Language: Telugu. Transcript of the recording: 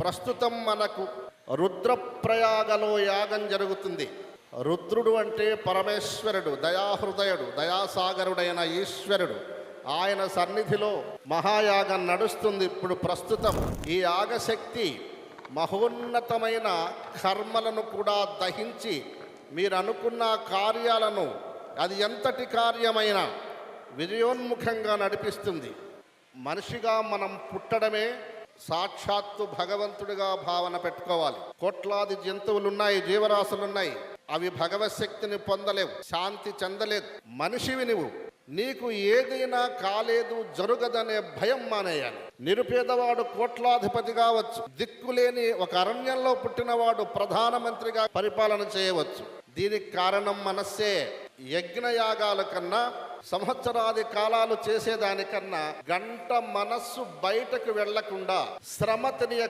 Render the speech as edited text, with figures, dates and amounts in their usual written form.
ప్రస్తుతం మనకు రుద్రప్రయాగలో యాగం జరుగుతుంది. రుద్రుడు అంటే పరమేశ్వరుడు, దయాహృదయుడు, దయాసాగరుడైన ఈశ్వరుడు. ఆయన సన్నిధిలో మహాయాగం నడుస్తుంది ఇప్పుడు ప్రస్తుతం. ఈ యాగశక్తి మహోన్నతమైన కర్మలను కూడా దహించి మీరు అనుకున్న కార్యాలను, అది ఎంతటి కార్యమైనా విజయోన్ముఖంగా నడిపిస్తుంది. మనిషిగా మనం పుట్టడమే సాక్షాత్తు భగవంతుడిగా భావన పెట్టుకోవాలి. కోట్లాది జంతువులున్నాయి, జీవరాశులున్నాయి, అవి భగవత్ శక్తిని పొందలేవు, శాంతి చెందలేదు. మనిషివి నువ్వు, నీకు ఏదైనా కాలేదు, జరుగదనే భయం మానేయాలి. నిరుపేదవాడు కోట్లాధిపతి కావచ్చు, దిక్కులేని ఒక అరణ్యంలో పుట్టినవాడు ప్రధానమంత్రిగా పరిపాలన చేయవచ్చు. దీనికి కారణం మనస్సే. యజ్ఞయాగాల కన్నా, సంవత్సరాది కాలాలు చేసేదానికన్నా గంట మనస్సు బయటకు వెళ్లకుండా శ్రమ తెలియ